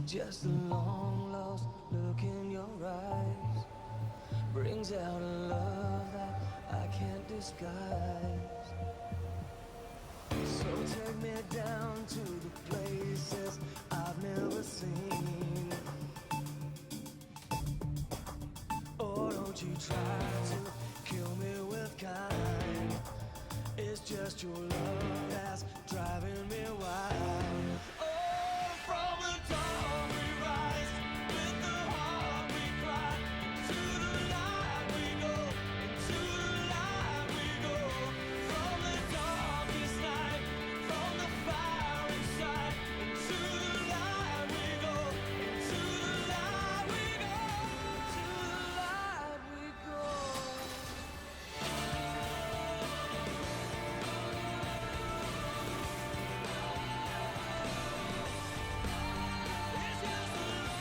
Just a long lost look in your eyes brings out a love that I can't disguise. So take me down to the places I've never seen. Or don't you try to kill me with kind. It's just your love that's driving me wild. Oh, from the dawn we rise, with the heart we cry, to the light we go, into the light we go. From the darkest night, from the fire inside, into the light we go, into the light we go, to the light we go. It's just a long lost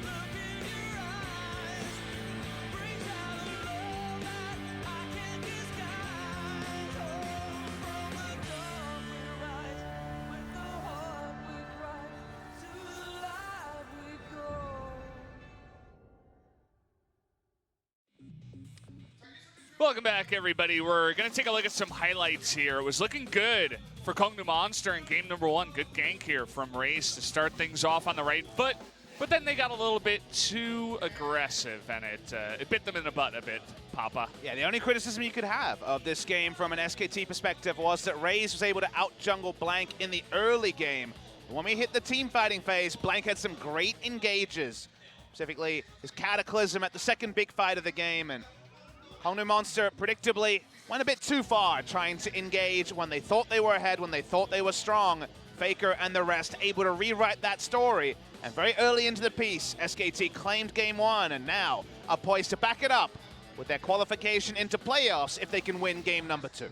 look in your eyes, brings out a love that I can't disguise. Oh, from the dawn we rise, with the heart we cry, to the light we go. Welcome back, everybody. We're going to take a look at some highlights here. It was looking good for KONGDOO Monster in game number 1. Good gank here from Race to start things off on the right foot. But then they got a little bit too aggressive, and it bit them in the butt a bit, Papa. Yeah, the only criticism you could have of this game from an SKT perspective was that Raze was able to out-jungle Blank in the early game. When we hit the team fighting phase, Blank had some great engages, specifically his Cataclysm at the second big fight of the game, and KONGDOO Monster predictably went a bit too far trying to engage when they thought they were ahead, when they thought they were strong. FLICKR and the rest able to rewrite that story. And very early into the piece, SKT claimed game 1 and now are poised to back it up with their qualification into playoffs if they can win game number 2.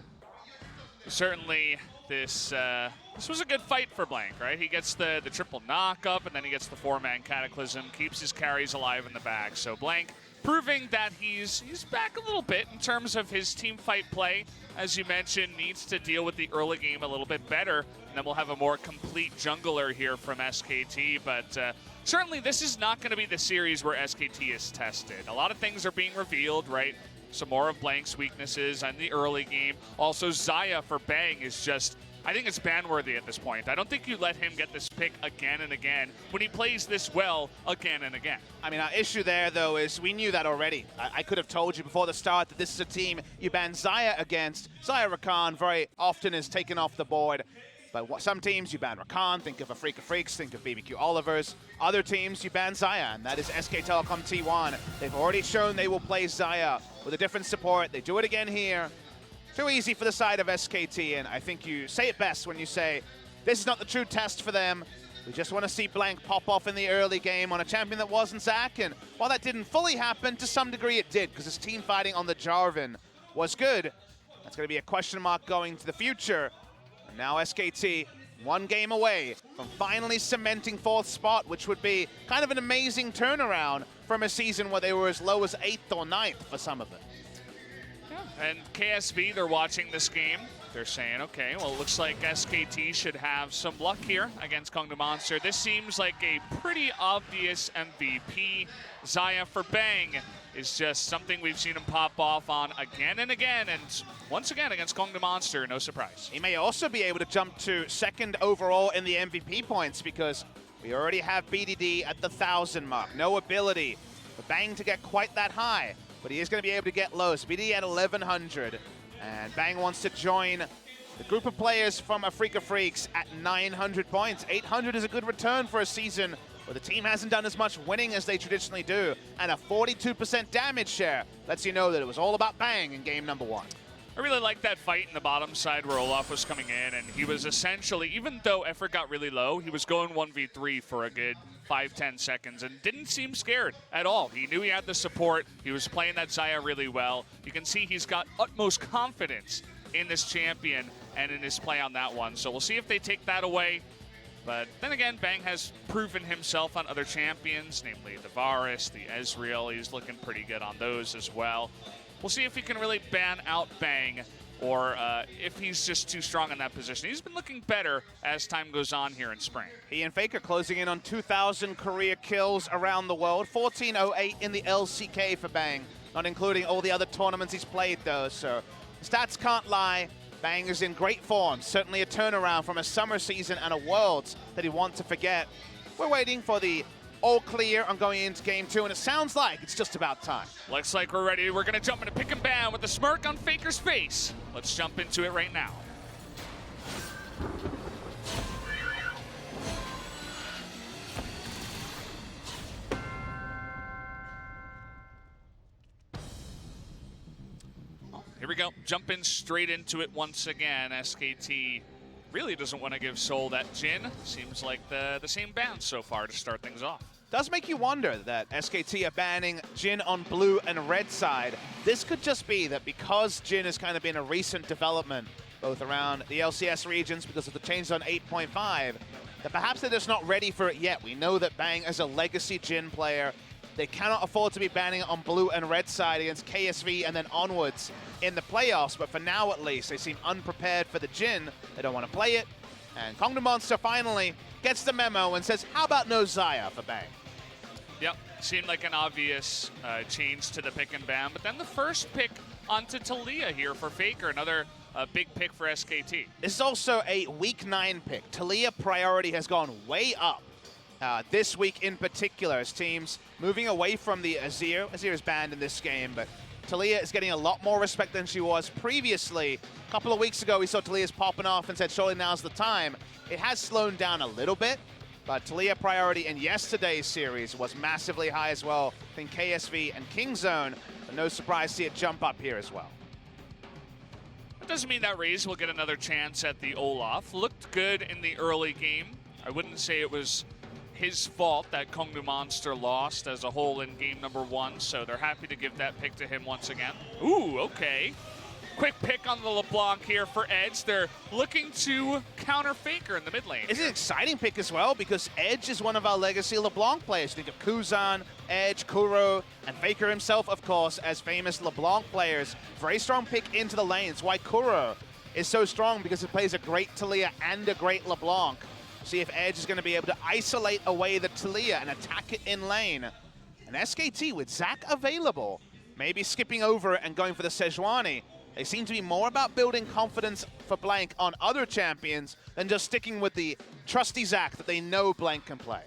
Certainly, this was a good fight for Blank, right? He gets the triple knock up, and then he gets the 4-man Cataclysm, keeps his carries alive in the back. So Blank proving that he's back a little bit in terms of his team fight play. As you mentioned, needs to deal with the early game a little bit better, and then we'll have a more complete jungler here from SKT. But certainly this is not going to be the series where SKT is tested. A lot of things are being revealed, right? Some more of Blank's weaknesses in the early game. Also, Xayah for Bang is just, I think it's ban-worthy at this point. I don't think you let him get this pick again and again when he plays this well again and again. I mean, our issue there, though, is we knew that already. I could have told you before the start that this is a team you ban Xayah against. Xayah Rakan very often is taken off the board. But some teams you ban Rakan, think of a Freak of Freaks, think of BBQ Olivers. Other teams you ban Xayah, and that is SK Telecom T1. They've already shown they will play Xayah with a different support. They do it again here. Too easy for the side of SKT, and I think you say it best when you say, this is not the true test for them. We just want to see Blank pop off in the early game on a champion that wasn't Zac, and while that didn't fully happen, to some degree it did, because his team fighting on the Jarvan was good. That's going to be a question mark going to the future. And now SKT, one game away from finally cementing 4th spot, which would be kind of an amazing turnaround from a season where they were as low as 8th or 9th for some of them. And KSV, they're watching this game. They're saying, okay, well, it looks like SKT should have some luck here against KONGDOO Monster. This seems like a pretty obvious MVP. Xayah for Bang is just something we've seen him pop off on again and again, and once again against KONGDOO Monster, no surprise. He may also be able to jump to 2nd overall in the MVP points because we already have BDD at the 1,000 mark. No ability for Bang to get quite that high, but he is going to be able to get low. So BDD at 1,100, and Bang wants to join the group of players from a Freak of Freaks at 900 points. 800 is a good return for a season where the team hasn't done as much winning as they traditionally do, and a 42% damage share lets you know that it was all about Bang in game number 1. I really like that fight in the bottom side where Olaf was coming in, and he was essentially, even though effort got really low, he was going 1v3 for a good 5-10 seconds and didn't seem scared at all. He knew he had the support. He was playing that Xayah really well. You can see he's got utmost confidence in this champion and in his play on that one. So we'll see if they take that away. But then again, Bang has proven himself on other champions, namely the Varus, the Ezreal. He's looking pretty good on those as well. We'll see if he can really ban out Bang or if he's just too strong in that position. He's been looking better as time goes on here in spring. He and FLICKR closing in on 2,000 career kills around the world. 1408 in the LCK for Bang, not including all the other tournaments he's played though, so stats can't lie. Bang is in great form, certainly a turnaround from a summer season and a Worlds that he wants to forget. We're waiting for the all clear on going into game 2, and it sounds like it's just about time. Looks like we're ready. We're going to jump into pick and ban with a smirk on FLICKR's face. Let's jump into it right now. Here we go. Jumping straight into it once again. SKT really doesn't want to give Soul that Jhin. Seems like the same ban so far to start things off. Does make you wonder that SKT are banning Jhin on blue and red side. This could just be that because Jhin has kind of been a recent development, both around the LCS regions because of the changes on 8.5, that perhaps they're just not ready for it yet. We know that Bang is a legacy Jhin player. They cannot afford to be banning it on blue and red side against KSV and then onwards in the playoffs, but for now at least, they seem unprepared for the Jhin. They don't want to play it, and KONGDOO Monster finally gets the memo and says, how about no Xayah for Bang? Yep, seemed like an obvious change to the pick and ban, but then the first pick onto Taliyah here for FLICKR, another big pick for SKT. This is also a week 9 pick. Taliyah priority has gone way up this week in particular as teams moving away from the Azir. Azir is banned in this game, but Taliyah is getting a lot more respect than she was previously. A couple of weeks ago, we saw Taliyah's popping off and said, surely now's the time. It has slowed down a little bit, but Taliyah priority in yesterday's series was massively high as well in KSV and Kingzone. But no surprise to see it jump up here as well. That doesn't mean that Raze will get another chance at the Olaf. Looked good in the early game. I wouldn't say it was his fault that KONGDOO Monster lost as a whole in game number 1, so they're happy to give that pick to him once again. Ooh, okay. Quick pick on the LeBlanc here for Edge. They're looking to counter FLICKR in the mid lane. It's an exciting pick as well because Edge is one of our legacy LeBlanc players. Think of Kuzan, Edge, Kuro, and FLICKR himself, of course, as famous LeBlanc players. Very strong pick into the lane. It's why Kuro is so strong, because it plays a great Taliyah and a great LeBlanc. See if Edge is going to be able to isolate away the Taliyah and attack it in lane. And SKT, with Zac available, maybe skipping over it and going for the Sejuani. They seem to be more about building confidence for Blank on other champions than just sticking with the trusty Zac that they know Blank can play.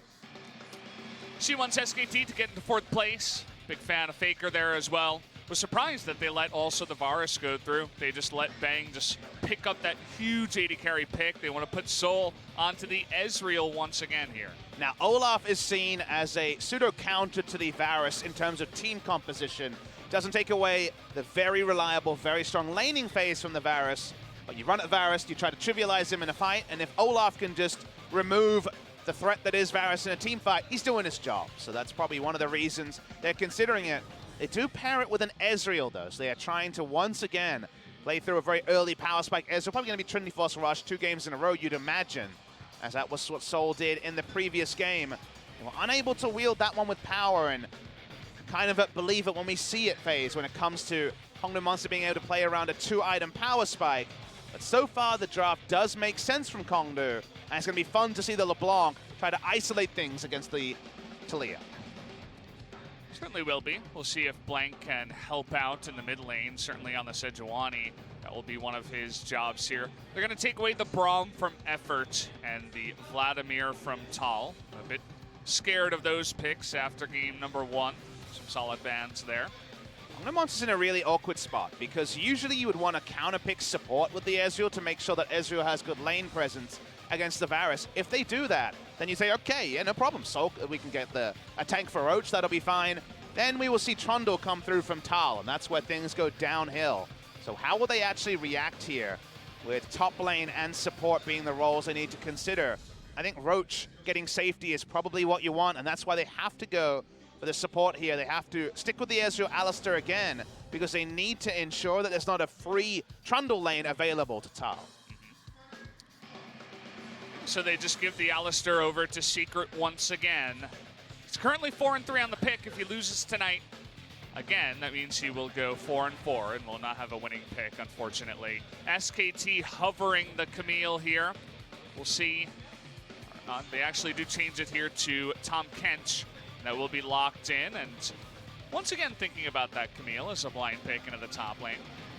She wants SKT to get into 4th place. Big fan of FLICKR there as well. Was surprised that they let also the Varus go through. They just let Bang just pick up that huge 80 carry pick. They want to put Soul onto the Ezreal once again here. Now, Olaf is seen as a pseudo counter to the Varus in terms of team composition. Doesn't take away the very reliable, very strong laning phase from the Varus. But you run at Varus, you try to trivialize him in a fight, and if Olaf can just remove the threat that is Varus in a team fight, he's doing his job. So that's probably one of the reasons they're considering it. They do pair it with an Ezreal, though, so they are trying to once again play through a very early power spike. Ezreal probably going to be Trinity Force Rush 2 games in a row, you'd imagine, as that was what Soul did in the previous game. They were unable to wield that one with power, and kind of believe it when we see it phase when it comes to KONGDOO Monster being able to play around a 2-item power spike. But so far, the draft does make sense from KONGDOO, and it's going to be fun to see the LeBlanc try to isolate things against the Taliyah. Certainly will be. We'll see if Blank can help out in the mid lane, certainly on the Sejuani. That will be one of his jobs here. They're going to take away the Braum from Effort and the Vladimir from Tal. A bit scared of those picks after game number 1. Some solid bans there. KONGDOO Monster's in a really awkward spot because usually you would want to counterpick support with the Ezreal to make sure that Ezreal has good lane presence against the Varus. If they do that, then you say, okay, yeah, no problem. So we can get a tank for Roach, that'll be fine. Then we will see Trundle come through from Tal, and that's where things go downhill. So how will they actually react here with top lane and support being the roles they need to consider? I think Roach getting safety is probably what you want, and that's why they have to go for the support here. They have to stick with the Ezreal Alistar again because they need to ensure that there's not a free Trundle lane available to Tal. So they just give the Alistar over to Secret once again. He's currently 4-3 on the pick. If he loses tonight, Again, that means he will go 4-4 and will not have a winning pick, unfortunately. SKT hovering the Camille here. We'll see. They actually do change it here to Tom Kench. That will be locked in. And once again, thinking about that Camille as a blind pick into the top lane.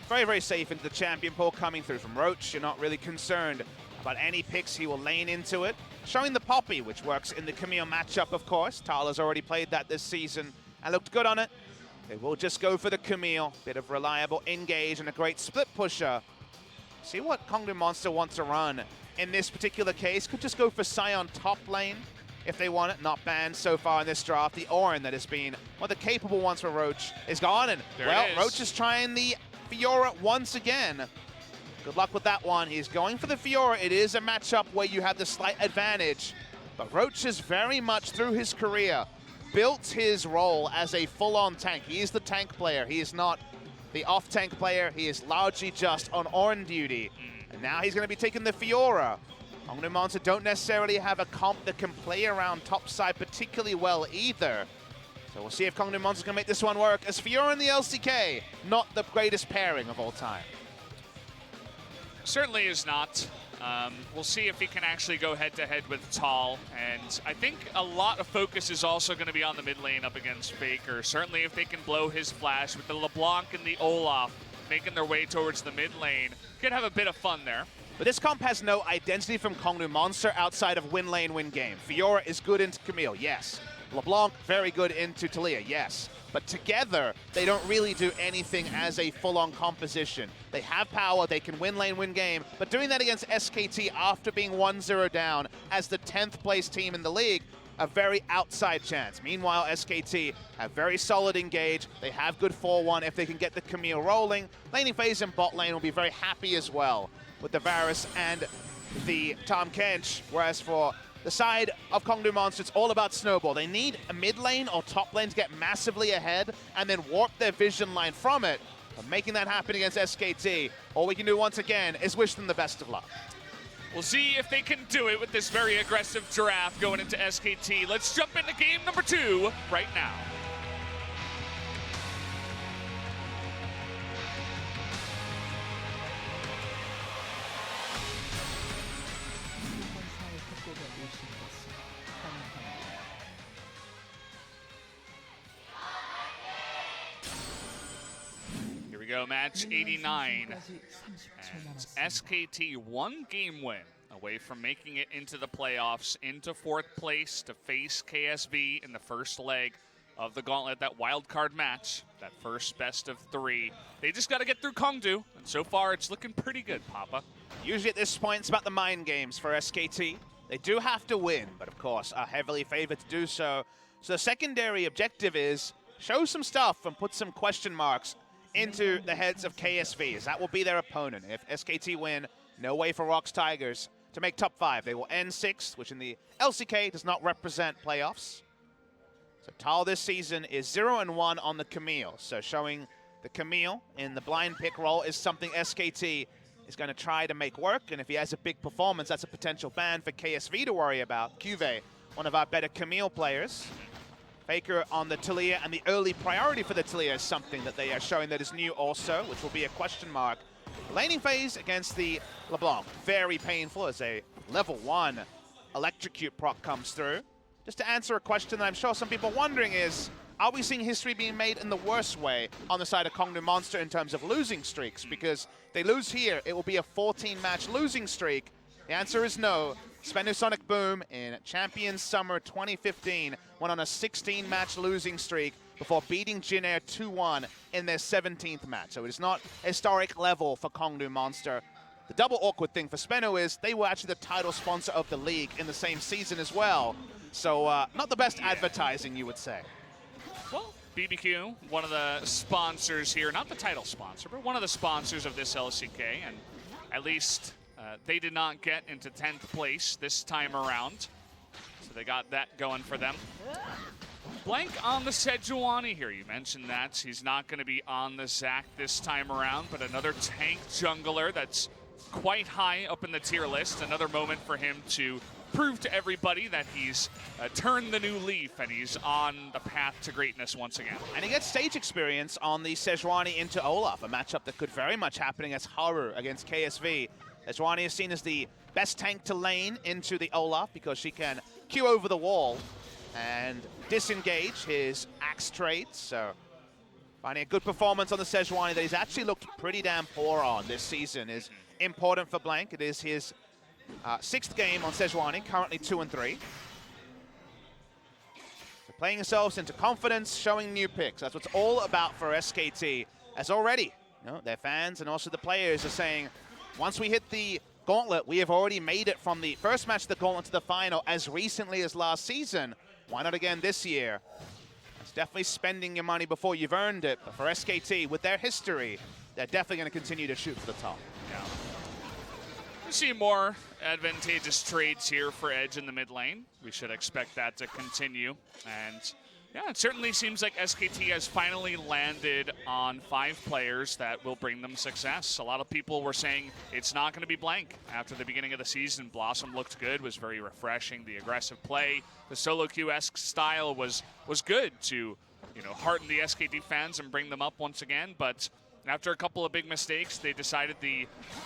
Very, very safe into the champion pool coming through from Roach. You're not really concerned about any picks. He will lane into it. Showing the Poppy, which works in the Camille matchup, of course. Tala's already played that this season and looked good on it. They will just go for the Camille. Bit of reliable engage and a great split pusher. See what KONGDOO Monster wants to run in this particular case. Could just go for Sion top lane if they want it. Not banned so far in this draft. The Orin that has been one of the capable ones for Roach is gone. And, well, Roach is trying the Fiora once again. Good luck with that one. He's going for the Fiora. It is a matchup where you have the slight advantage. But Roach is very much, through his career, built his role as a full-on tank. He is the tank player. He is not the off-tank player. He is largely just on Orin duty. And now he's going to be taking the Fiora. KONGDOO Monster don't necessarily have a comp that can play around topside particularly well either. So we'll see if KONGDOO Monster's going to make this one work. As Fiora and the LCK, not the greatest pairing of all time. Certainly is not. We'll see if he can actually go head-to-head with Tal. And I think a lot of focus is also going to be on the mid lane up against FLICKR. Certainly if they can blow his flash with the LeBlanc and the Olaf making their way towards the mid lane, could have a bit of fun there. But this comp has no identity from KONGDOO Monster outside of win lane, win game. Fiora is good into Camille, yes. LeBlanc, very good into Taliyah, yes. But together, they don't really do anything as a full-on composition. They have power, they can win lane, win game, but doing that against SKT after being 1-0 down as the 10th place team in the league, a very outside chance. Meanwhile, SKT have very solid engage. They have good 4-1 if they can get the Camille rolling. Laning phase and bot lane will be very happy as well with the Varus and the Tom Kench, whereas for the side of KONGDOO Monster, it's all about snowball. They need a mid lane or top lane to get massively ahead and then warp their vision line from it. But making that happen against SKT, all we can do once again is wish them the best of luck. We'll see if they can do it with this very aggressive draft going into SKT. Let's jump into game number 2 right now. Here we go, match 89. And SKT one game win away from making it into the playoffs, into 4th place to face KSV in the first leg of the gauntlet, that wild card match, that first best of 3. They just got to get through KONGDOO, and so far it's looking pretty good, Papa. Usually at this point, it's about the mind games for SKT. They do have to win, but of course are heavily favored to do so. So the secondary objective is show some stuff and put some question marks into the heads of KSV, as that will be their opponent. If SKT win, no way for Rocks Tigers to make top 5. They will end 6th, which in the LCK does not represent playoffs. So Tal this season is 0-1 on the Camille. So showing the Camille in the blind pick role is something SKT is going to try to make work. And if he has a big performance, that's a potential ban for KSV to worry about. Cuve, one of our better Camille players. FLICKR on the Taliyah, and the early priority for the Taliyah is something that they are showing that is new also, which will be a question mark. Laning phase against the LeBlanc, very painful as a level 1 electrocute proc comes through. Just to answer a question that I'm sure some people are wondering is, are we seeing history being made in the worst way on the side of KONGDOO Monster in terms of losing streaks? Because they lose here, it will be a 14-match losing streak. The answer is no. Sonic Boom in Champions Summer 2015 went on a 16-match losing streak before beating Jin Air 2-1 in their 17th match. So it is not historic level for KONGDOO Monster. The double awkward thing for Speno is they were actually the title sponsor of the league in the same season as well. So not the best advertising, you would say. Well, BBQ, one of the sponsors here, not the title sponsor, but one of the sponsors of this LCK, and at least they did not get into 10th place this time around. So they got that going for them. Blank on the Sejuani here. You mentioned that. He's not going to be on the Zac this time around, but another tank jungler that's quite high up in the tier list. Another moment for him to prove to everybody that he's turned the new leaf and he's on the path to greatness once again. And he gets stage experience on the Sejuani into Olaf, a matchup that could very much happen against Haru against KSV. Sejuani is seen as the best tank to lane into the Olaf because she can queue over the wall and disengage his axe traits. So finding a good performance on the Sejuani that he's actually looked pretty damn poor on this season is important for Blank. It is his 6th game on Sejuani, currently 2-3. So playing themselves into confidence, showing new picks. That's what's all about for SKT. As already, their fans and also the players are saying, once we hit the gauntlet, we have already made it from the first match of the gauntlet to the final as recently as last season. Why not again this year? It's definitely spending your money before you've earned it. But for SKT, with their history, they're definitely going to continue to shoot for the top. Yeah. We see more advantageous trades here for Edge in the mid lane. We should expect that to continue. And yeah, it certainly seems like SKT has finally landed on 5 players that will bring them success. A lot of people were saying it's not going to be Blank after the beginning of the season. Blossom looked good, was very refreshing. The aggressive play, the solo queue-esque style was good to, hearten the SKT fans and bring them up once again. But after a couple of big mistakes, they decided the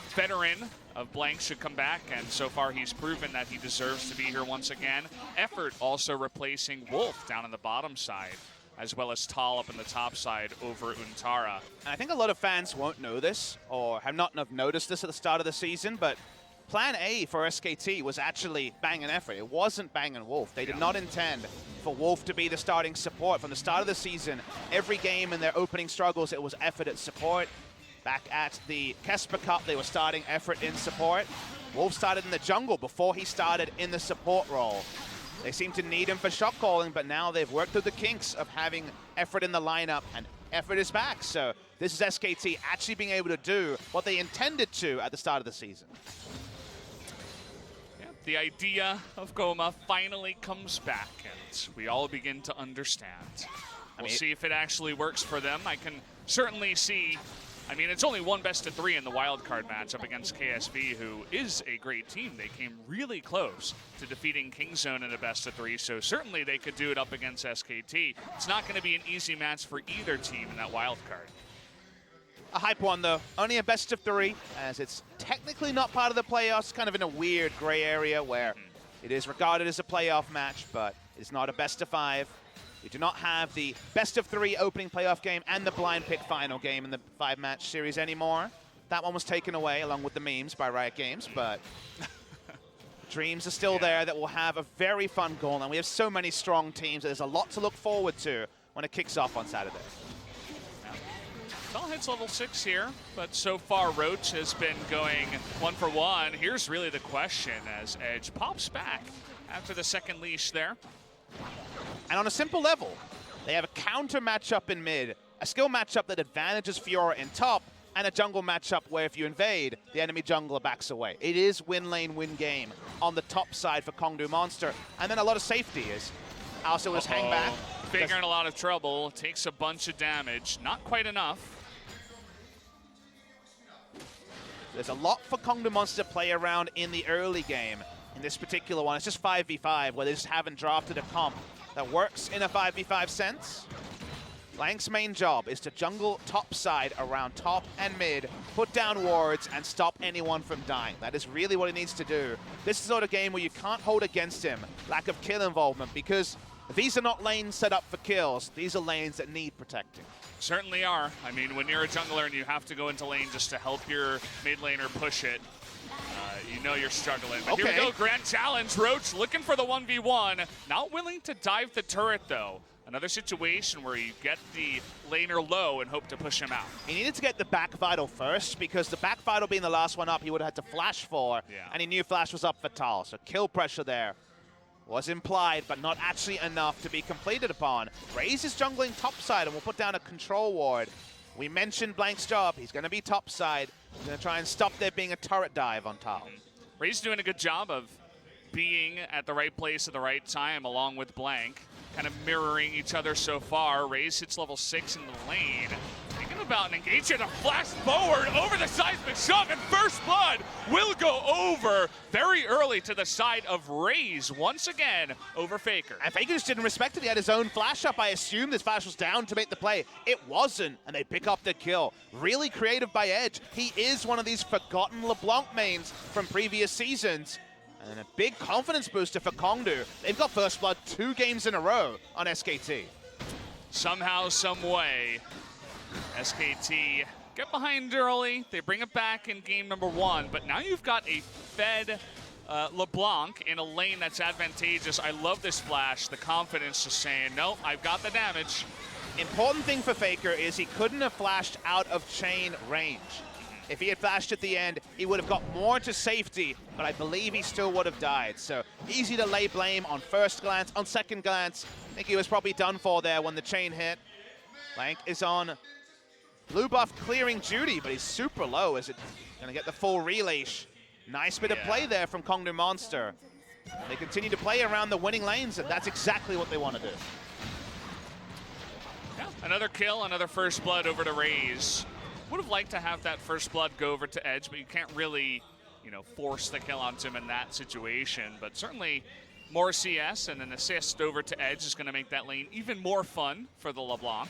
veteran of Blank should come back, and so far he's proven that he deserves to be here once again. Effort also replacing Wolf down on the bottom side, as well as Tal up in the top side over Untara. And I think a lot of fans won't know this, or have not noticed this at the start of the season, but Plan A for SKT was actually Bang and Effort. It wasn't Bang and Wolf. They did not intend for Wolf to be the starting support. From the start of the season, every game in their opening struggles, it was Effort at support. Back at the Kesper Cup, they were starting Effort in support. Wolf started in the jungle before he started in the support role. They seem to need him for shot calling, but now they've worked through the kinks of having Effort in the lineup, and Effort is back. So this is SKT actually being able to do what they intended to at the start of the season. The idea of Goma finally comes back, and we all begin to understand. We'll see if it actually works for them. I can certainly see, it's only one best-of-3 in the wildcard matchup against KSV, who is a great team. They came really close to defeating Kingzone in a best-of-3, so certainly they could do it up against SKT. It's not going to be an easy match for either team in that wildcard. A hype one, though. Only a best-of-3, as it's technically not part of the playoffs, kind of in a weird gray area where it is regarded as a playoff match, but it's not a best-of-5. We do not have the best-of-3 opening playoff game and the blind pick final game in the 5-match series anymore. That one was taken away, along with the memes, by Riot Games, but dreams are still there that will have a very fun goal, and we have so many strong teams. There's a lot to look forward to when it kicks off on Saturday. Tal hits level 6 here, but so far Roach has been going 1 for 1. Here's really the question as Edge pops back after the second leash there. And on a simple level, they have a counter matchup in mid, a skill matchup that advantages Fiora in top, and a jungle matchup where if you invade, the enemy jungler backs away. It is win lane, win game on the top side for KONGDOO Monster. And then a lot of safety is also his hang back. Figure in a lot of trouble, takes a bunch of damage, not quite enough. There's a lot for KONGDOO Monster to play around in the early game. In this particular one, it's just 5v5, where they just haven't drafted a comp that works in a 5v5 sense. Blank's main job is to jungle top side around top and mid, put down wards, and stop anyone from dying. That is really what he needs to do. This is the sort of game where you can't hold against him lack of kill involvement, because these are not lanes set up for kills. These are lanes that need protecting. Certainly are. When you're a jungler and you have to go into lane just to help your mid laner push it, you're struggling. But Here we go, grand challenge. Roach looking for the 1v1. Not willing to dive the turret, though. Another situation where you get the laner low and hope to push him out. He needed to get the back vital first, because the back vital being the last one up, he would have had to flash for, and he knew flash was up for Tal. So kill pressure there was implied, but not actually enough to be completed upon. Raze is jungling topside and will put down a control ward. We mentioned Blank's job. He's going to be topside. He's going to try and stop there being a turret dive on Tal. Raze doing a good job of being at the right place at the right time along with Blank. Kind of mirroring each other so far. Raze hits level 6 in the lane. Thinking about an engage here to flash forward over the seismic shove, and first blood will go over very early to the side of Raze once again over FLICKR. And FLICKR just didn't respect it. He had his own flash up. I assumed this flash was down to make the play. It wasn't, and they pick up the kill. Really creative by Edge. He is one of these forgotten LeBlanc mains from previous seasons. And a big confidence booster for KONGDOO. They've got first blood 2 games in a row on SKT. Somehow, some way, SKT get behind early. They bring it back in game number 1, but now you've got a fed LeBlanc in a lane that's advantageous. I love this flash, the confidence just saying, nope, I've got the damage. Important thing for FLICKR is he couldn't have flashed out of chain range. If he had flashed at the end, he would have got more to safety, but I believe he still would have died. So easy to lay blame on first glance. On second glance, I think he was probably done for there when the chain hit. Blank is on blue buff clearing duty, but he's super low. Is it going to get the full relay? Nice bit of play there from KONGDOO Monster. They continue to play around the winning lanes, and that's exactly what they want to do. Yeah, another kill, another first blood over to Raze. Would have liked to have that first blood go over to Edge, but you can't really, force the kill onto him in that situation. But certainly more CS and an assist over to Edge is going to make that lane even more fun for the LeBlanc.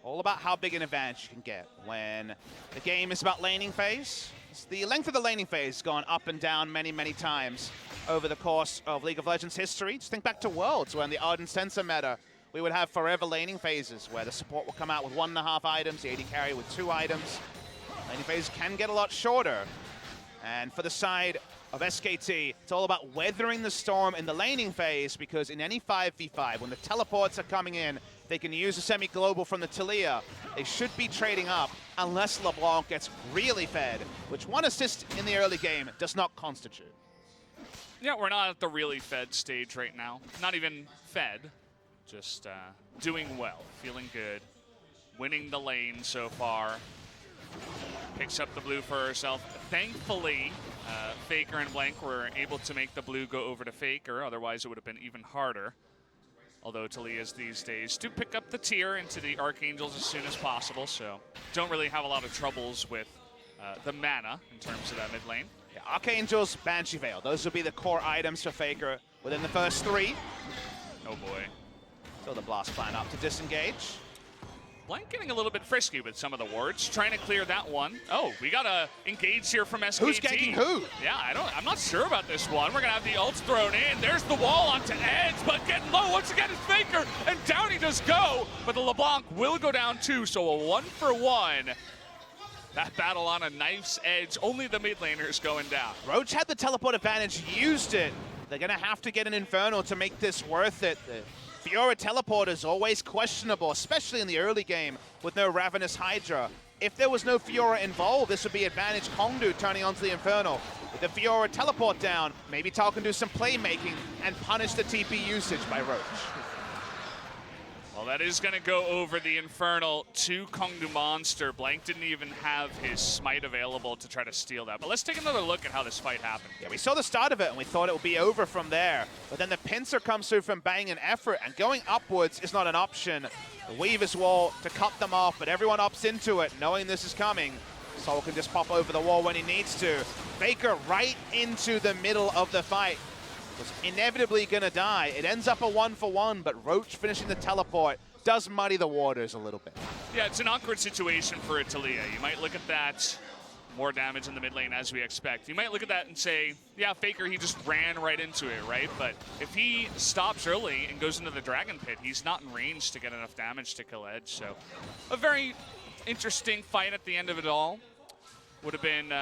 All about how big an advantage you can get when the game is about laning phase. The length of the laning phase has gone up and down many, many times over the course of League of Legends history. Just think back to Worlds when the Ardent Sensor meta, we would have forever laning phases where the support will come out with 1.5 items, the AD carry with 2 items. Laning phases can get a lot shorter. And for the side of SKT, it's all about weathering the storm in the laning phase, because in any 5v5, when the teleports are coming in, they can use a semi-global from the Taliyah. They should be trading up unless LeBlanc gets really fed, which 1 assist in the early game does not constitute. Yeah, we're not at the really fed stage right now. Not even fed. Just doing well, feeling good, winning the lane so far. Picks up the blue for herself. Thankfully, FLICKR and Blank were able to make the blue go over to FLICKR, otherwise it would have been even harder. Although Taliyah's these days do pick up the tier into the Archangels as soon as possible, so don't really have a lot of troubles with the mana in terms of that mid lane. Yeah, Archangels, Banshee Veil, those will be the core items for FLICKR within the first 3. Oh boy. So the blast plan up to disengage. Blank getting a little bit frisky with some of the wards, trying to clear that one. Oh, we got a engage here from SKT. Who's ganking who? Yeah, I'm not sure about this one. We're gonna have the ults thrown in. There's the wall onto Edge, but getting low once again is FLICKR, and down he does go. But the LeBlanc will go down 2, so a 1-for-1. That battle on a knife's edge, only the mid laners going down. Roach had the teleport advantage, used it. They're gonna have to get an Infernal to make this worth it. The Fiora teleport is always questionable, especially in the early game with no Ravenous Hydra. If there was no Fiora involved, this would be advantage KONGDOO turning onto the Infernal. With the Fiora teleport down, maybe Tal can do some playmaking and punish the TP usage by Roach. Well, that is going to go over the Infernal to KONGDOO Monster. Blank didn't even have his smite available to try to steal that. But let's take another look at how this fight happened. Yeah, we saw the start of it and we thought it would be over from there. But then the pincer comes through from Bang and Effort, and going upwards is not an option. The Weaver's Wall to cut them off, but everyone opts into it, knowing this is coming. Sol can just pop over the wall when he needs to. FLICKR right into the middle of the fight. Was inevitably gonna die. It ends up a 1-for-1, but Roach finishing the teleport does muddy the waters a little bit. Yeah, it's an awkward situation for a Taliyah. You might look at that, more damage in the mid lane as we expect. You might look at that and say, yeah, FLICKR, he just ran right into it, right? But if he stops early and goes into the Dragon Pit, he's not in range to get enough damage to kill Edge. So a very interesting fight at the end of it all. Would have been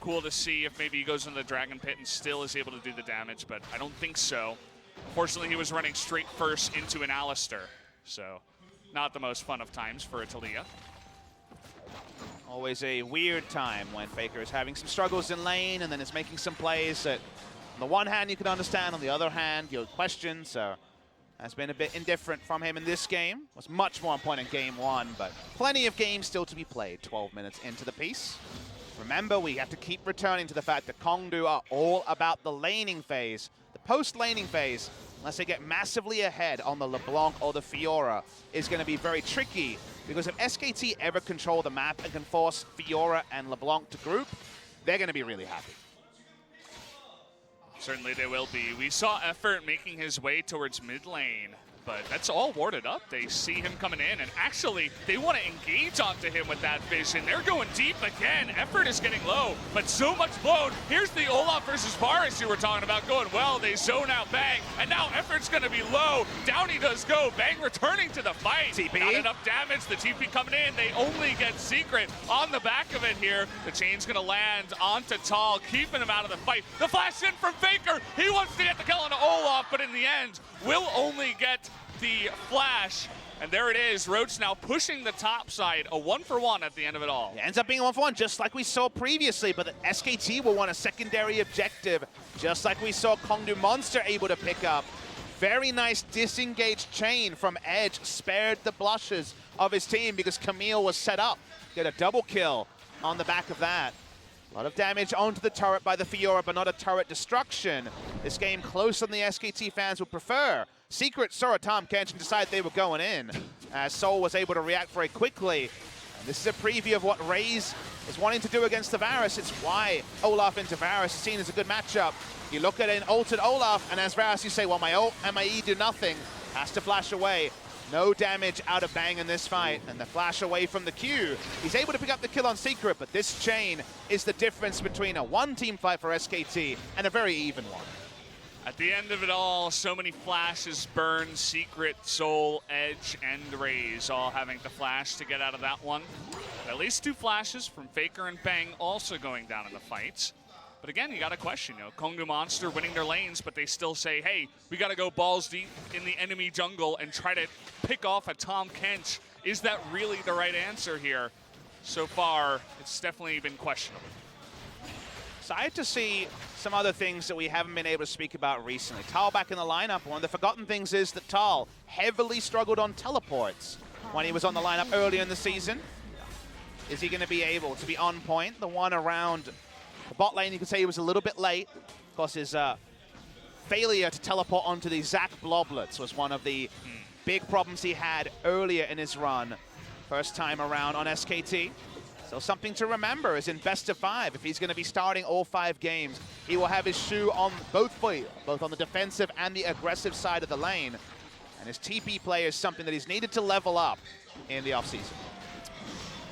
cool to see if maybe he goes into the Dragon Pit and still is able to do the damage, but I don't think so. Fortunately, he was running straight first into an Alistar, so not the most fun of times for a Taliyah. Always a weird time when FLICKR is having some struggles in lane and then is making some plays that on the one hand you can understand, on the other hand you'll question, so has been a bit indifferent from him in this game. Was much more on point in game 1, but plenty of games still to be played 12 minutes into the piece. Remember, we have to keep returning to the fact that KONGDOO are all about the laning phase. The post-laning phase unless they get massively ahead on the LeBlanc or the Fiora, is going to be very tricky, because if SKT ever control the map and can force Fiora and LeBlanc to group, they're going to be really happy. Certainly they will be. We saw Effort making his way towards mid lane, but that's all warded up. They see him coming in, and actually, they want to engage onto him with that vision. They're going deep again. Effort is getting low, but so much blown. Here's the Olaf versus Varus you were talking about going well. They zone out Bang, and now Effort's going to be low. Down he does go. Bang returning to the fight. TP. Not enough damage. The TP coming in. They only get Secret on the back of it here. The chain's going to land onto Tall, keeping him out of the fight. The flash in from FLICKR. He wants to get the kill on Olaf, but in the end, will only get the flash, and there it is. Roach now pushing the top side, a 1-for-1 at the end of it all. It ends up being a 1-for-1, just like we saw previously, but the SKT will want a secondary objective, just like we saw KONGDOO Monster able to pick up. Very nice disengaged chain from Edge, spared the blushes of his team because Camille was set up. Get a double kill on the back of that. A lot of damage onto the turret by the Fiora, but not a turret destruction. This game closer than the SKT fans would prefer. Secret saw contention and decided they were going in, as Soul was able to react very quickly. And this is a preview of what Raze is wanting to do against the Varus. It's why Olaf into Varus is seen as a good matchup. You look at an ulted Olaf, and as Varus you say, well, my ult and my E do nothing. Has to flash away. No damage out of Bang in this fight, and the flash away from the Q. He's able to pick up the kill on Secret, but this chain is the difference between a one-team fight for SKT and a very even one. At the end of it all, so many flashes burn. Secret, Soul, Edge, and Raze all having to flash to get out of that one. At least 2 flashes from FLICKR and Bang also going down in the fights. But again, you got to question, KONGDOO Monster winning their lanes, but they still say, hey, we got to go balls deep in the enemy jungle and try to pick off a Tahm Kench. Is that really the right answer here? So far, it's definitely been questionable. Excited to see some other things that we haven't been able to speak about recently. Tal back in the lineup. One of the forgotten things is that Tal heavily struggled on teleports when he was on the lineup earlier in the season. Is he going to be able to be on point? The one around the bot lane, you could say he was a little bit late. Of course, his failure to teleport onto the Zac Bloblets was one of the big problems he had earlier in his run. First time around on SKT. So something to remember is in best of 5, if he's going to be starting all 5 games, he will have his shoe on both feet, both on the defensive and the aggressive side of the lane. And his TP play is something that he's needed to level up in the offseason.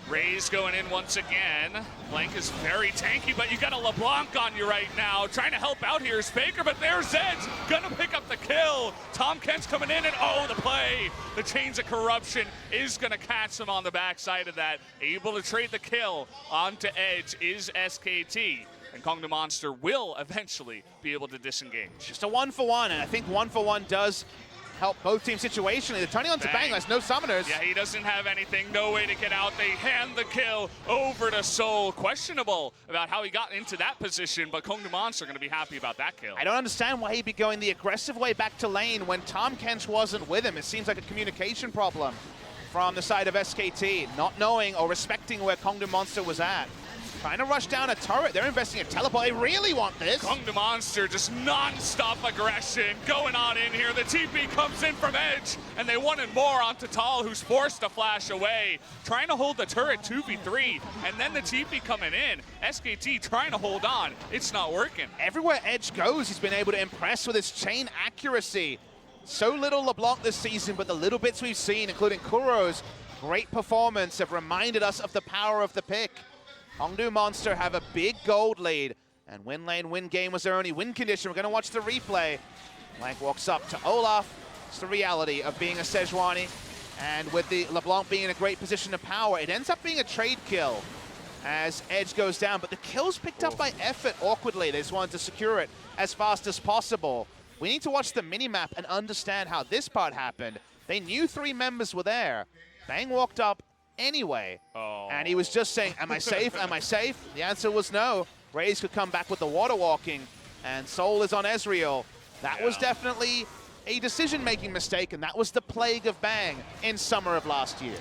Raze going in once again. Blank is very tanky, but you got a LeBlanc on you right now. Trying to help out here is FLICKR, but there's Edge. Gonna pick up the kill. Tahm Kench coming in, and oh, the play. The Chains of Corruption is gonna catch him on the backside of that. Able to trade the kill onto Edge is SKT. And KONGDOO Monster will eventually be able to disengage. Just a 1-for-1, and I think 1-for-1 does help both teams situationally. They're turning on to Bang. There's no summoners. Yeah, he doesn't have anything. No way to get out. They hand the kill over to Soul. Questionable about how he got into that position, but KONGDOO Monster are going to be happy about that kill. I don't understand why he'd be going the aggressive way back to lane when Tahm Kench wasn't with him. It seems like a communication problem from the side of SKT, not knowing or respecting where KONGDOO Monster was at. Trying to rush down a turret. They're investing in teleport. They really want this. KONGDOO Monster just non-stop aggression going on in here. The TP comes in from Edge, and they wanted more onto Tal, who's forced to flash away. Trying to hold the turret 2v3, and then the TP coming in. SKT trying to hold on. It's not working. Everywhere Edge goes, he's been able to impress with his chain accuracy. So little LeBlanc this season, but the little bits we've seen, including Kuro's great performance, have reminded us of the power of the pick. KONGDOO Monster have a big gold lead, and win lane, win game was their only win condition. We're going to watch the replay. Blank walks up to Olaf. It's the reality of being a Sejuani, and with the LeBlanc being in a great position of power, it ends up being a trade kill as Edge goes down, but the kill's picked up by Effort awkwardly. They just wanted to secure it as fast as possible. We need to watch the minimap and understand how this part happened. They knew 3 members were there. Bang walked up anyway, and he was just saying, am I safe, am I safe? The answer was no. Raze could come back with the water walking, and Soul is on Ezreal. That was definitely a decision-making mistake, and that was the plague of Bang in summer of last year.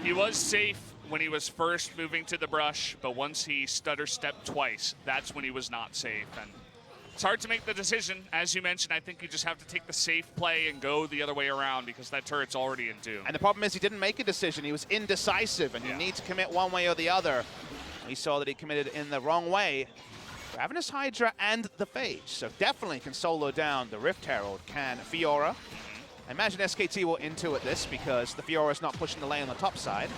He was safe when he was first moving to the brush, but once he stutter-stepped twice, that's when he was not safe. And It's hard to make the decision. As you mentioned, I think you just have to take the safe play and go the other way around because that turret's already in Doom. And the problem is he didn't make a decision. He was indecisive, and you need to commit one way or the other. We saw that he committed in the wrong way. Ravenous Hydra and the Phage, so definitely can solo down the Rift Herald. Can Fiora. I imagine SKT will intuit this because the Fiora's not pushing the lane on the top side.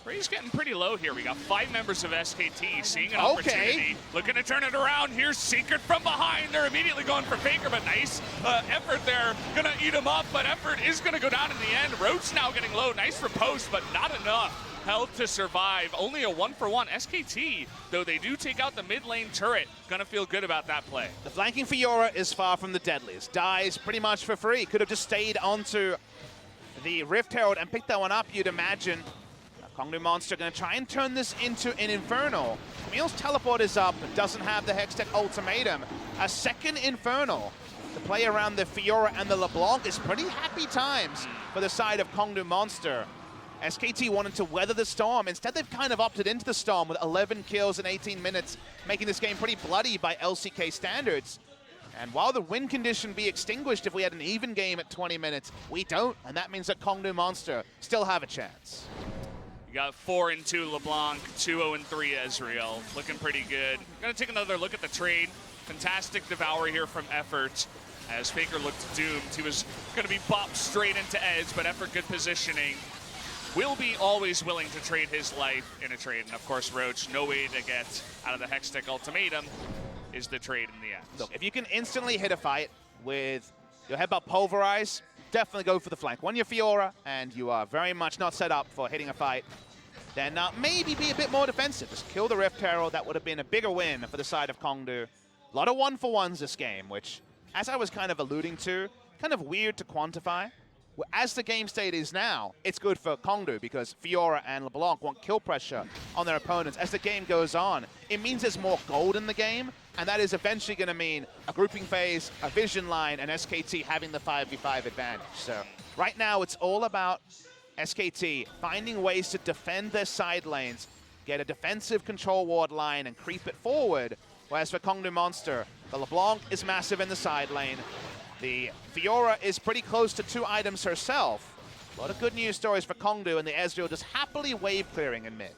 Ray's getting pretty low here. We got 5 members of SKT seeing an opportunity, looking to turn it around. Here's Secret from behind. They're immediately going for FLICKR, but nice effort there. Gonna eat him up, but effort is gonna go down in the end. Roach now getting low. Nice riposte, but not enough health to survive. Only a 1-for-1. SKT, though they do take out the mid lane turret, gonna feel good about that play. The flanking Fiora is far from the deadliest. Dies pretty much for free. Could have just stayed onto the Rift Herald and picked that one up, you'd imagine. KONGDOO Monster going to try and turn this into an Infernal. Camille's teleport is up, but doesn't have the Hextech ultimatum. A second Infernal to play around the Fiora and the LeBlanc is pretty happy times for the side of KONGDOO Monster. SKT wanted to weather the storm. Instead, they've kind of opted into the storm with 11 kills in 18 minutes, making this game pretty bloody by LCK standards. And while the win condition be extinguished if we had an even game at 20 minutes, we don't, and that means that KONGDOO Monster still have a chance. You got 4-2 LeBlanc, 2-0-3 Ezreal. Looking pretty good. Gonna take another look at the trade. Fantastic Devour here from Effort. As FLICKR looked doomed, he was gonna be bopped straight into Edge, but Effort good positioning. Will be always willing to trade his life in a trade. And of course, Roach, no way to get out of the Hextech ultimatum is the trade in the end. Look, if you can instantly hit a fight with your headbutt Pulverize, definitely go for the flank. When you're Fiora and you are very much not set up for hitting a fight, then maybe be a bit more defensive. Just kill the Rift Herald. That would have been a bigger win for the side of KONGDOO. A lot of 1-for-1s this game, which, as I was kind of alluding to, kind of weird to quantify. As the game state is now, it's good for KONGDOO because Fiora and LeBlanc want kill pressure on their opponents. As the game goes on, it means there's more gold in the game, and that is eventually going to mean a grouping phase, a vision line, and SKT having the 5v5 advantage. So right now, it's all about SKT finding ways to defend their side lanes, get a defensive control ward line, and creep it forward. Whereas for KONGDOO Monster, the LeBlanc is massive in the side lane. The Fiora is pretty close to 2 items herself. A lot of good news stories for KONGDOO, and the Ezreal just happily wave clearing in mid.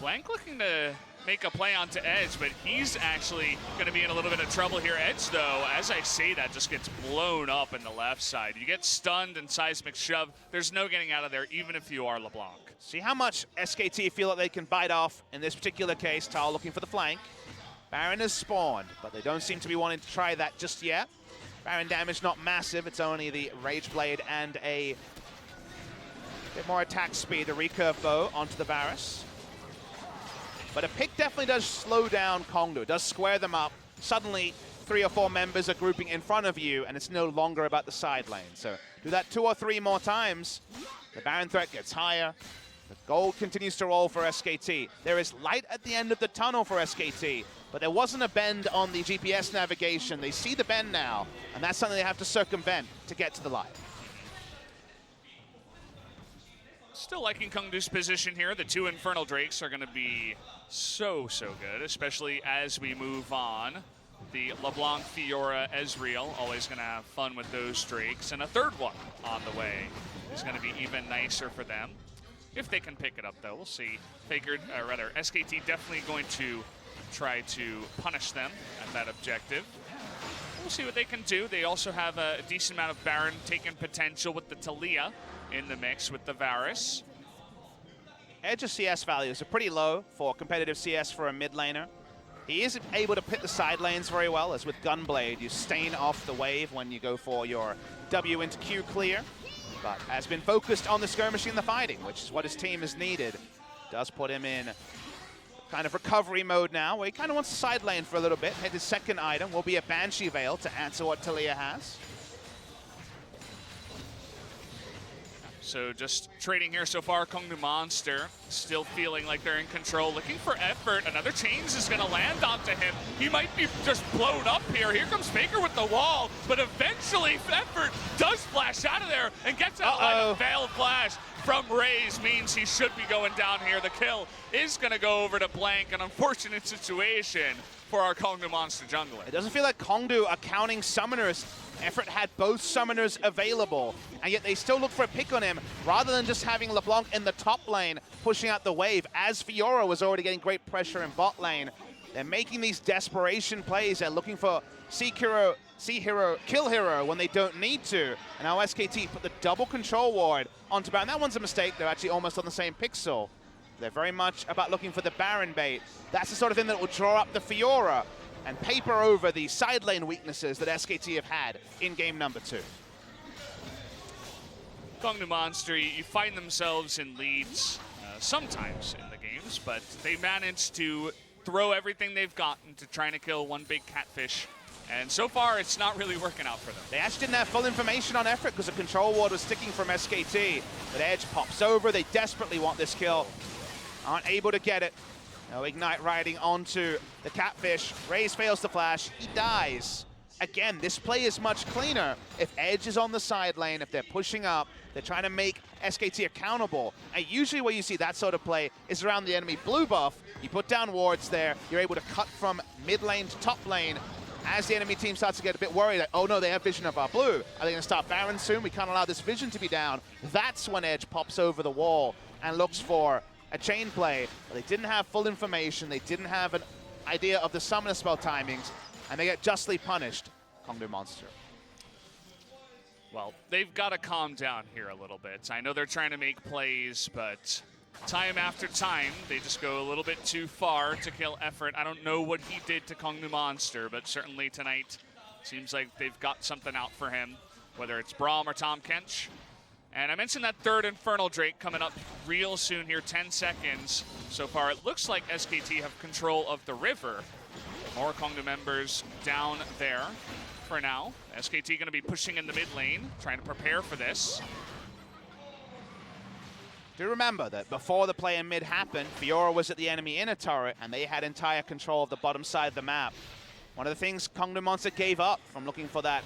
Blank looking to make a play onto Edge, but he's actually going to be in a little bit of trouble here. Edge, though, as I say that, just gets blown up in the left side. You get stunned and seismic shove. There's no getting out of there, even if you are LeBlanc. See how much SKT feel like they can bite off in this particular case. Tal looking for the flank. Baron has spawned, but they don't seem to be wanting to try that just yet. Baron damage not massive. It's only the Rage Blade and a bit more attack speed, the recurve bow onto the Varus. But a pick definitely does slow down KONGDOO. It does square them up. Suddenly, 3 or 4 members are grouping in front of you, and it's no longer about the side lane. So do that 2 or 3 more times. The Baron threat gets higher. The gold continues to roll for SKT. There is light at the end of the tunnel for SKT, but there wasn't a bend on the GPS navigation. They see the bend now, and that's something they have to circumvent to get to the light. Still liking KONGDOO's position here. The 2 Infernal Drakes are going to be so good, especially as we move on. The LeBlanc, Fiora, Ezreal, always going to have fun with those Drakes. And a third one on the way is going to be even nicer for them. If they can pick it up, though, we'll see. SKT definitely going to try to punish them at that objective. We'll see what they can do. They also have a decent amount of Baron taken potential with the Talia in the mix with the Varus. Edge's CS values are pretty low for competitive CS for a mid laner. He is able to pit the side lanes very well, as with Gunblade, you stain off the wave when you go for your W into Q clear. But has been focused on the skirmishing and the fighting, which is what his team has needed. Does put him in kind of recovery mode now, where he kind of wants to side lane for a little bit. His second item will be a Banshee Veil to answer what Talia has. So just trading here so far, KONGDOO Monster still feeling like they're in control, looking for effort. Another chains is gonna land onto him. He might be just blown up here. Here comes FLICKR with the wall, but eventually effort does flash out of there and gets out line. A failed flash from Raze means he should be going down here. The kill is gonna go over to Blank, an unfortunate situation for our KONGDOO Monster jungler. It doesn't feel like KONGDOO are counting summoners. Effort had both summoners available, and yet they still look for a pick on him rather than just having LeBlanc in the top lane pushing out the wave, as Fiora was already getting great pressure in bot lane. They're making these desperation plays. They're looking for kill hero when they don't need to. And now SKT put the double control ward onto Baron. That one's a mistake. They're actually almost on the same pixel. They're very much about looking for the Baron bait. That's the sort of thing that will draw up the Fiora and paper over the side lane weaknesses that SKT have had in game number 2. KONGDOO Monster, you find themselves in leads sometimes in the games, but they manage to throw everything they've gotten to trying to kill one big catfish. And so far, it's not really working out for them. They actually didn't have full information on effort because the control ward was sticking from SKT. But Edge pops over. They desperately want this kill. Aren't able to get it. No Ignite riding onto the catfish. Raze fails to flash. He dies. Again, this play is much cleaner if Edge is on the side lane, if they're pushing up, they're trying to make SKT accountable. And usually where you see that sort of play is around the enemy blue buff. You put down wards there, you're able to cut from mid lane to top lane. As the enemy team starts to get a bit worried, like, oh no, they have vision of our blue. Are they gonna start Baron soon? We can't allow this vision to be down. That's when Edge pops over the wall and looks for a chain play, but they didn't have full information. They didn't have an idea of the summoner spell timings, and they get justly punished. KONGDOO Monster. Well, they've got to calm down here a little bit. I know they're trying to make plays, but time after time, they just go a little bit too far to kill effort. I don't know what he did to KONGDOO Monster, but certainly tonight seems like they've got something out for him, whether it's Braum or Tahm Kench. And I mentioned that third Infernal Drake coming up real soon here, 10 seconds. So far, it looks like SKT have control of the river. More KONGDOO members down there for now. SKT going to be pushing in the mid lane, trying to prepare for this. Do remember that before the play in mid happened, Fiora was at the enemy inner turret, and they had entire control of the bottom side of the map. One of the things KONGDOO Monster gave up from looking for that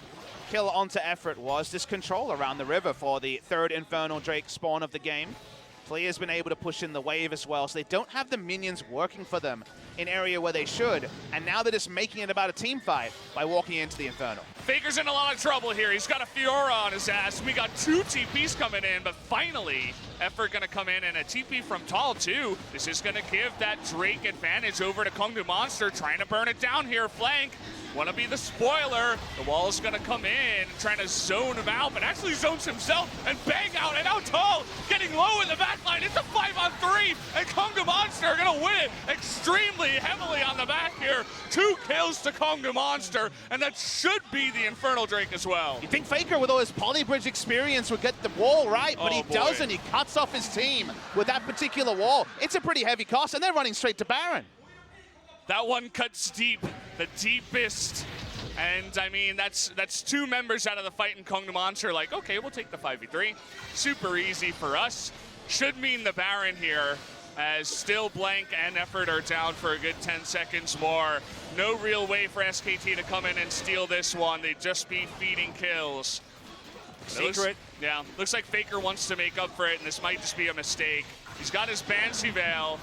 kill onto effort was this control around the river for the third Infernal Drake spawn of the game. FLICKR's been able to push in the wave as well, so they don't have the minions working for them in area where they should, and now they're just making it about a team fight by walking into the Infernal. FLICKR's in a lot of trouble here. He's got a Fiora on his ass. We got 2 TPs coming in, but finally, effort gonna come in and a TP from Tall too. This is gonna give that Drake advantage over to KONGDOO Monster, trying to burn it down here. Flank, wanna be the spoiler. The wall's gonna come in, trying to zone him out, but actually zones himself and bang out. And now Tall getting low in the back line. It's a 5-on-3, and KONGDOO Monster are gonna win it extremely heavily on the back here. 2 kills to KONGDOO Monster, and that should be the Infernal Drake as well. You think FLICKR, with all his polybridge experience, would get the wall right, but he doesn't. He cuts off his team with that particular wall. It's a pretty heavy cost, and they're running straight to Baron. That one cuts deep, the deepest. And I mean, that's 2 members out of the fight in KONGDOO Monster. Like, okay, we'll take the 5v3. Super easy for us. Should mean the Baron here, as still Blank and effort are down for a good 10 seconds more. No real way for SKT to come in and steal this one. They'd just be feeding kills. Secret. Yeah, looks like FLICKR wants to make up for it, and this might just be a mistake. He's got his Banshee Veil,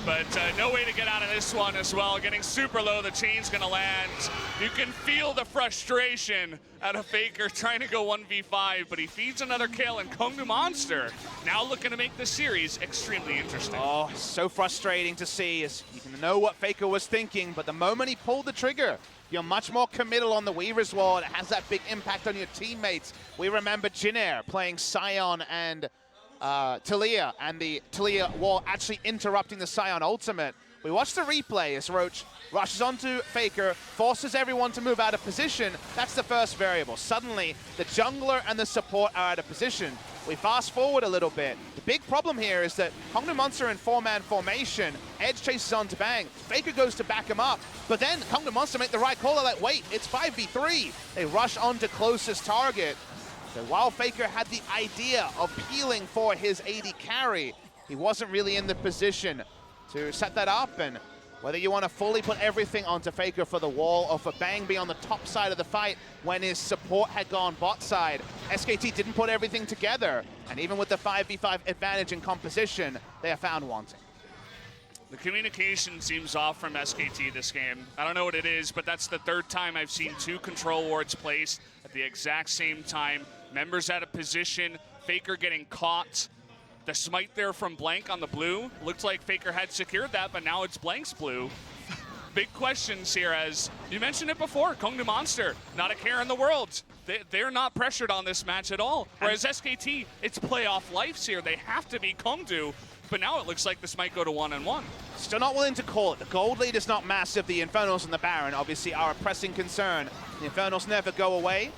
but no way to get out of this one as well. Getting super low, the chain's gonna land. You can feel the frustration out of FLICKR trying to go 1v5, but he feeds another kill, and KONGDOO Monster now looking to make this series extremely interesting. Oh, so frustrating to see. As you can know what FLICKR was thinking, but the moment he pulled the trigger, you're much more committal on the Weaver's Wall. It has that big impact on your teammates. We remember Jinair playing Sion and Talia, and the Talia wall actually interrupting the Sion ultimate. We watched the replay as Roach rushes onto FLICKR, forces everyone to move out of position. That's the first variable. Suddenly, the jungler and the support are out of position. We fast forward a little bit. The big problem here is that KONGDOO Monster in 4-man formation. Edge chases on to Bang. FLICKR goes to back him up. But then KONGDOO Monster make the right call. They're like, wait, it's 5v3. They rush on to closest target. So while FLICKR had the idea of peeling for his AD carry, he wasn't really in the position to set that up. And whether you want to fully put everything onto FLICKR for the wall or for Bang be on the top side of the fight when his support had gone bot side, SKT didn't put everything together. And even with the 5v5 advantage in composition, they are found wanting. The communication seems off from SKT this game. I don't know what it is, but that's the third time I've seen 2 control wards placed at the exact same time. Members out of position, FLICKR getting caught. The smite there from Blank on the blue. Looked like FLICKR had secured that, but now it's Blank's blue. Big questions here, as you mentioned it before. KONGDOO Monster, not a care in the world. They're not pressured on this match at all. Whereas SKT, it's playoff lives here. They have to be KONGDOO. But now it looks like this might go to 1-1. Still not willing to call it. The gold lead is not massive. The Infernals and the Baron obviously are a pressing concern. The Infernals never go away.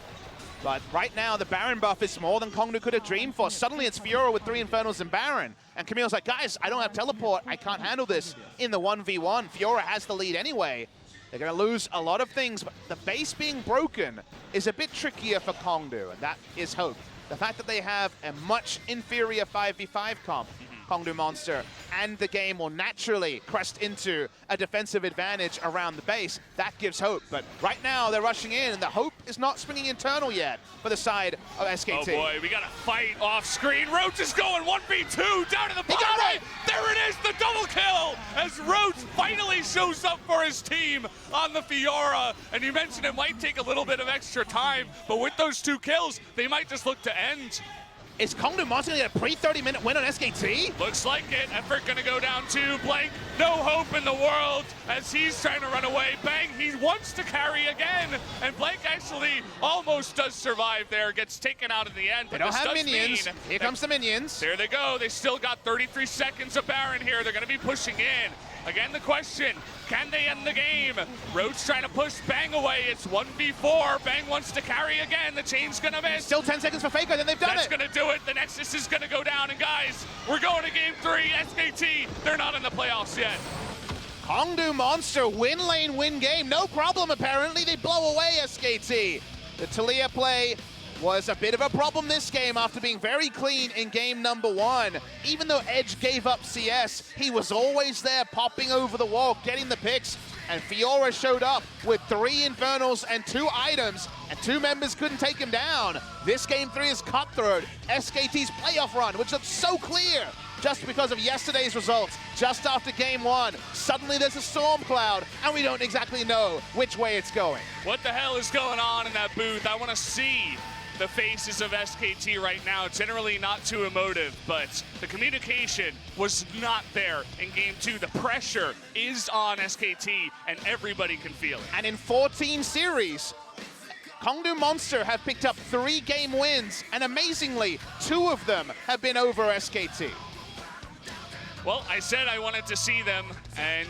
But right now, the Baron buff is more than KONGDOO could have dreamed for. Suddenly, it's Fiora with 3 Infernals and Baron. And Camille's like, guys, I don't have teleport. I can't handle this in the 1v1. Fiora has the lead anyway. They're going to lose a lot of things, but the base being broken is a bit trickier for KONGDOO, and that is hope. The fact that they have a much inferior 5v5 comp, KONGDOO Monster, and the game will naturally crest into a defensive advantage around the base. That gives hope, but right now they're rushing in, and the hope is not springing internal yet for the side of SKT. Oh boy, we got a fight off screen. Roach is going 1v2 down to the bottom right. There it is, the double kill, as Roach finally shows up for his team on the Fiora. And you mentioned it might take a little bit of extra time, but with those 2 kills, they might just look to end. Is KONGDOO Monster going to get a pre-30-minute win on SKT? Looks like it. Effort going to go down to Blank. No hope in the world as he's trying to run away. Bang, he wants to carry again. And Blank actually almost does survive there. Gets taken out in the end. They don't have minions. Here comes the minions. There they go. They still got 33 seconds of Baron here. They're going to be pushing in. Again, the question, can they end the game? Roach trying to push Bang away. It's 1v4. Bang wants to carry again. The chain's going to miss. Still 10 seconds for FLICKR, then they've done That's it. That's going to do it. The Nexus is going to go down. And guys, we're going to game 3. SKT, they're not in the playoffs yet. KONGDOO Monster, win lane, win game. No problem, apparently. They blow away SKT. The Talia play was a bit of a problem this game after being very clean in game number 1. Even though Edge gave up CS, he was always there popping over the wall, getting the picks, and Fiora showed up with 3 Infernals and 2 items, and 2 members couldn't take him down. This game 3 is cutthroat. SKT's playoff run, which looked so clear just because of yesterday's results, just after game 1. Suddenly there's a storm cloud, and we don't exactly know which way it's going. What the hell is going on in that booth? I want to see the faces of SKT right now. Generally not too emotive, but the communication was not there in game 2. The pressure is on SKT, and everybody can feel it. And in 14 series, KONGDOO Monster have picked up 3 game wins, and amazingly, 2 of them have been over SKT. Well, I said I wanted to see them, and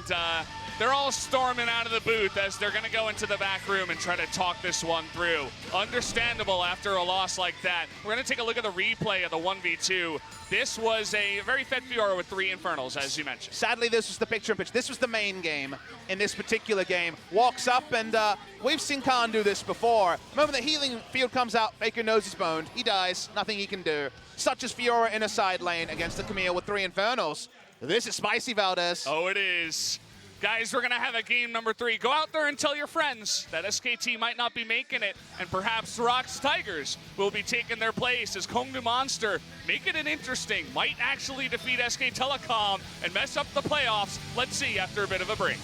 they're all storming out of the booth as they're going to go into the back room and try to talk this one through. Understandable after a loss like that. We're going to take a look at the replay of the 1v2. This was a very fed Fiora with 3 Infernals, as you mentioned. Sadly, this was the picture-in-picture. This was the main game in this particular game. Walks up, and we've seen Khan do this before. The moment the healing field comes out, FLICKR knows he's boned. He dies. Nothing he can do. Such as Fiora in a side lane against the Camille with 3 Infernals. This is spicy, Valdez. Oh, it is. Guys, we're going to have a game number 3. Go out there and tell your friends that SKT might not be making it, and perhaps Rocks Tigers will be taking their place as KONGDOO Monster make it an interesting, might actually defeat SK Telecom and mess up the playoffs. Let's see after a bit of a break.